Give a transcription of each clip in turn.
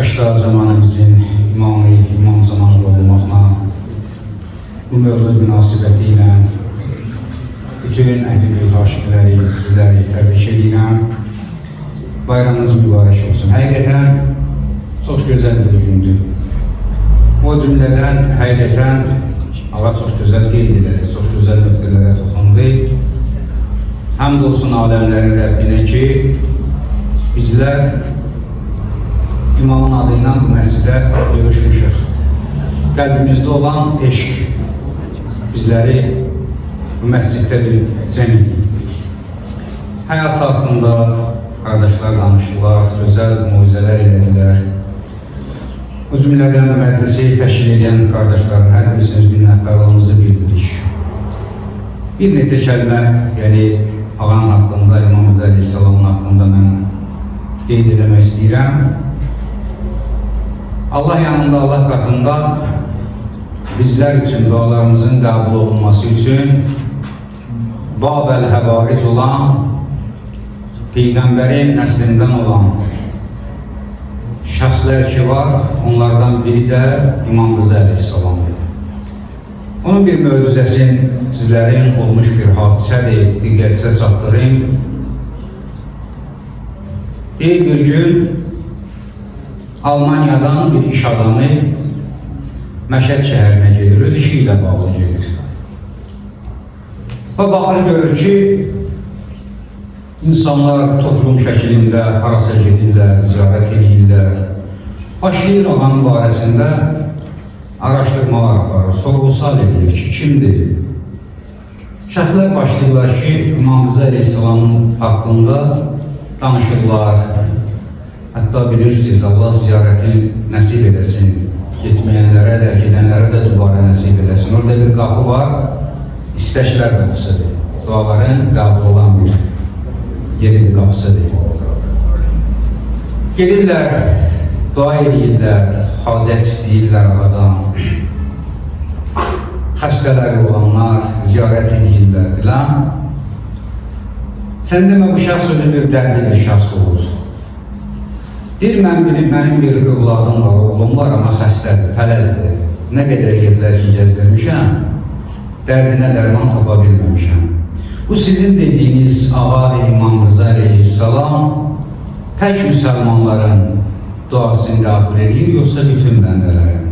Başda zamanımızın imamı, İmam Zamanlı olmaqla bu mövlud münasibəti ilə bütün əhl-i aşıqləri, sizləri təbrik edirəm. Bayramınız mübarək olsun. Həqiqətən çox gözəl bir gündür. O cümlədən həqiqətən Allah çox gözəl qeyd edərək, çox gözəl nöqtələrə toxundu. Həmd olsun aləmlərin Rəbbinə ki, bizlər İmamın adı ilə bu məscidə görüşmüşük. Qəlbimizdə olan eşq bizləri bu məsciddə bir cəm edir. Həyat haqqında qardaşlar danışdılar, gözəl mucizələr elədilər. O cümlədən məclisi təşkil edən qardaşların hər birisiniz minnətdarlığımızı bildiririk. Bir neçə kəlmə, yəni ağanın haqqında, İmam Əleyhisselamın haqqında mən qeyd eləmək istəyirəm. Allah yanında, Allah qatında bizlər üçün dualarımızın qəbul olunması üçün Babəl həvariz olan, Peyğəmbərin nəslindən olan şəxslər ki var, onlardan biri də İmam Əleyhisselamdır. Onun bir möcüzəsini sizlərin olmuş bir hadisədir, diqqətinizə çatdırayım. Bir gün Almaniyadan bir iş adamı Məşəd şəhərinə gedir, öz işi ilə bağlı gedir. Və baxır görür ki, insanlar toplum şəklində harasa gedirlər, ziyarət edirlər. Başlayır ağanın barəsində araşdırmalar aparır, sorğu-sual edilir ki, kimdir? Şəxslər başlayırlar ki, İmam Əleyhisselamın haqqında danışırlar. Hətta bilirsiniz, Allah ziyarəti nəsib edəsin, getməyənlərə də, gedənlərə də duvara nəsib edəsin. Orada bir qapı var, istəklər qapısıdır. Duaların qəbul olan bir yeridir, qapısıdır. Gedirlər, dua edirlər, hacət istəyirlər aradan. Xəstələri olanlar ziyarət edirlər filan. Sən demə, bu şəxs özü bir dərdli bir şəxs olur. Deyir, mənim bir övladım var, oğlum var, amma xəstədir, fələzdir. Nə qədər yerlər ki, gəzdirmişəm, dərdinə dərman tapa bilməmişəm. Bu sizin dediyiniz ağa İmam Əleyhisselam tək müsəlmanların duasını qəbul edir, yoxsa bütün bəndələrin?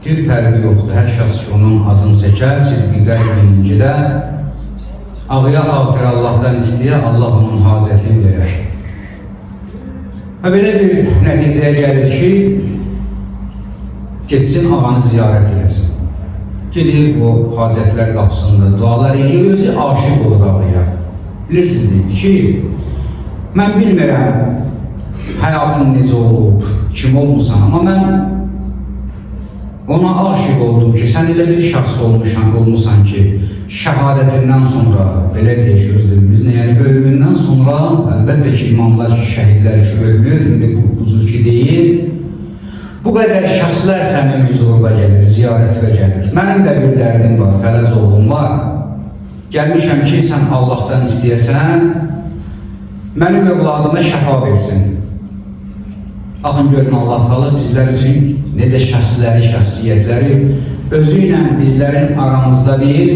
Bir fərqi yoxdur, hər şəxs ki, onun adını çəkər, sidqi qəlbincədə, ağıya xatir Allahdan istəyə, Allah onun hacətini verər. Və belə bir nəticəyə gəlir ki, getsin ağanı ziyarət edesin. Gedir o hacətlər qapısında dualar edir, özü aşıq olur ağaya. Bilirsiniz ki, mən bilmirəm həyatın necə olub, kim olmuşsan, amma mən ona aşıq oldum ki, sən elə bir şəxs olmuşsan ki, şəhadətindən sonra, belə deyək özlərimizlə, yəni ölümündən sonra, əlbəttə ki, imamlar, şəhidlər ki, ölmür, indi bu cür ki deyil, bu qədər şəxslər sənin hüzuruna gəlir, ziyarətə gəlir. Mənim də bir dərdim var, fələz oğlum var. Gəlmişəm ki, sən Allahdan istəyəsən, mənim övladıma şəfa versin. Baxın, görün, Allah Taala bizlər üçün necə şəxsləri, şəxsiyyətləri özü ilə bizlərin aramızda bir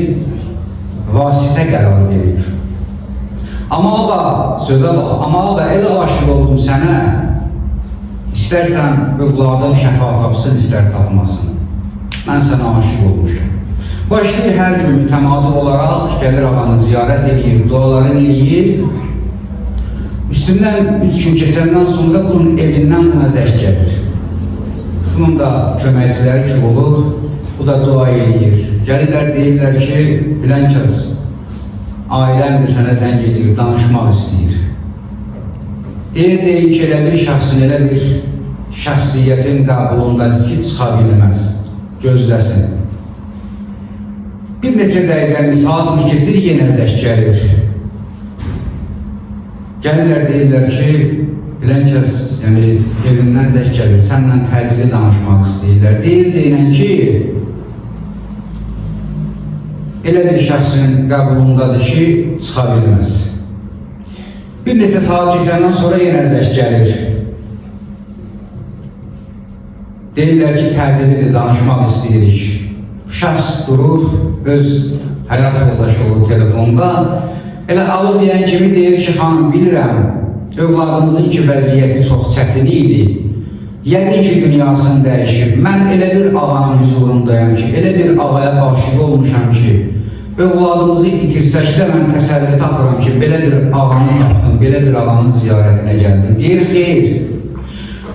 vasitə qərar verir. Amma ağa, sözə bax, amma ağa, elə aşıq oldum sənə, istərsən övladın şəfa tapsın, istər tapmasın. Mən sənə aşıq olmuşam. Başlayır hər gün mütəmadi olaraq, gəlir ağanı ziyarət edir, dualarını edir. Üstündən 3 gün keçəndən sonra bunun evindən buna zərk gəlir. Bunun da köməkçiləri ki olur, bu da dua edir. Gəlirlər, deyirlər ki, bilən kəs, ailəndir sənə zəng edir, danışmaq istəyir. Deyir ki, elə bir şəxsin, elə bir şəxsiyyətin qəbulundadır ki, çıxa bilməz, gözləsin. Bir neçə dəqiqəni, saat mı keçir, yenə zərk gəlir. Gəlirlər, deyirlər ki, bilən kəs, yəni evindən zərk gəlir, sənlə təcili danışmaq istəyirlər. Deyilən ki, elə bir şəxsin qəbulundadır ki, çıxa bilməz. Bir neçə saat keçəndən sonra yenə zərk gəlir. Deyirlər ki, təcilidir, danışmaq istəyirik. Şəxs durur, öz həyat yoldaşı olur telefonda. Elə alıb deyən kimi deyir ki, xanım, bilirəm, övladımızın ki, vəziyyəti çox çətin idi. Yəqin ki, dünyasını dəyişib. Mən elə bir ağanın huzurundayım ki, elə bir ağaya aşıq olmuşam ki, övladımızı itirsək də mən təsəlli tapıram ki, belə bir ağanı tapdım, belə bir ağanın ziyarətinə gəldim. Deyir, xeyr,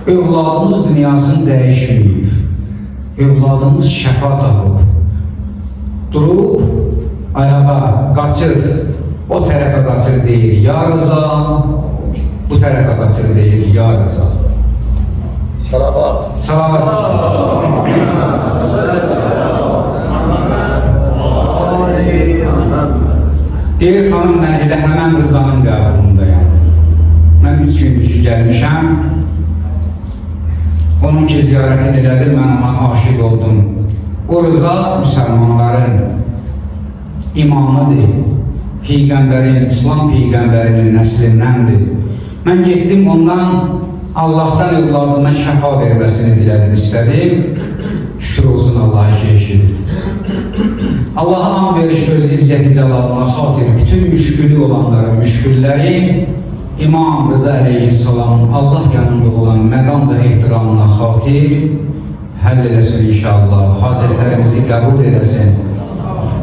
övladımız dünyasını dəyişməyib, övladımız şəfa tapıb, durub, ayağa qaçır, o tərəfə qaçır deyir, ya Rıza, bu tərəfə qaçır deyir, ya Rıza. Salavat. Salavat. Deyir, xanım, mən elə həmən Rızanın qəbulundayım. Mən 3 gündür ki, gəlmişəm. Onun ki, ziyarətini elədir, mən ona aşıq oldum. O Rıza müsəlmanların imamıdır. Peyğəmbərin, İslam Peyğəmbərinin nəslindəndir. Mən getdim ondan Allah'tan övladıma şəfa verməsini dilədim, istədim. Şükür olsun Allah'a ki, eşidir. Allah'a an veriş öz izzəti cəlalına xatir bütün müşkülü olanları, müşkülləri İmam Rıza Aleyhisselam'ın Allah yanında olan məqam və ehtiramına xatir həll eləsin inşallah, hacətlərimizi qəbul eləsin.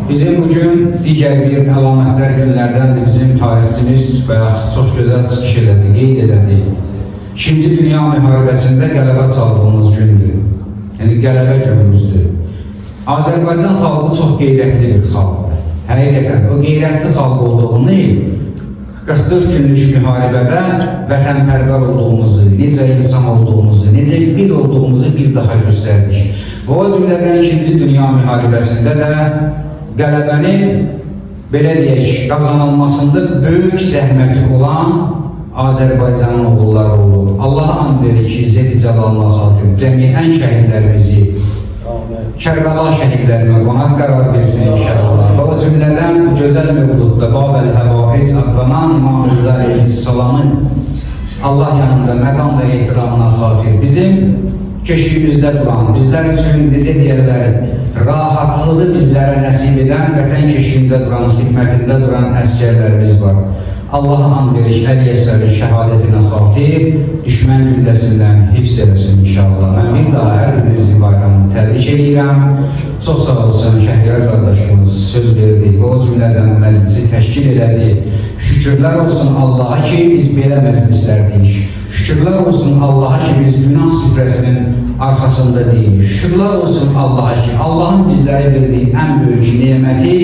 Bizim bugün digər bir əlamətlər günlərdəndir, bizim tarixçimiz bayaq çox gözəl çıxış elədi, qeyd elədi. İkinci Dünya müharibəsində qələbə çaldığımız gündür, yəni qələbə günümüzdür. Azərbaycan xalqı çox qeyrətli bir xalqdır. Həqiqətən, o qeyrətli xalq olduğunu 44 günlük müharibədə vətənpərvər olduğumuzu, necə insan olduğumuzu, necə bir olduğumuzu bir daha göstərdik. Və o cümlədən 2-ci Dünya müharibəsində də qələbənin, belə deyək, qazanılmasında böyük zəhməti olan Azərbaycanın oğulları olur. Allah'a and verir ki, İzzət-i Cəlalına xatir cəmiyyən şəhidlərimizi, Kərbəla şəhidlərinə qonaq qərar versin inşallah. Və o cümlədən bu gözəl mövludda Babel-Həvaiz adlanan İmam Rıza Aleyhisselam'ın Allah yanında məqam və ehtiramına xatir bizim keşiyimizdə duran, bizlər üçün necə deyərlər, rahatlığı bizlərə nəsib edən, vətən keşiyində duran, xidmətində duran əskərlərimiz var. Allah'a and veriş, əl-yəsərin şəhadətinə xatir, düşmən gülləsindən hifz eləsin inşallah. Mən bir daha hər birinizin bayramını təbrik edirəm. Çox sağ olsun, Şəhriyar qardaşımız söz verdi və o cümlədən məclisi təşkil elədi. Şükürlər olsun Allah'a ki, biz belə məclislərdəyik. Şükürlər olsun Allah'a ki, biz günah süfrəsinin arxasında deyilik. Şükürlər olsun Allah'a ki, Allah'ın bizlərə verdiyi ən böyük niməti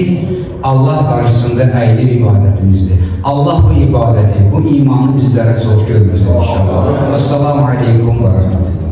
Allah qarşısında əyilib ibadətimizdir. Allah bu ibadəti, bu imanı bizlərə çox görməsin inşallah. Esselamu aleykum və rəhmətullah.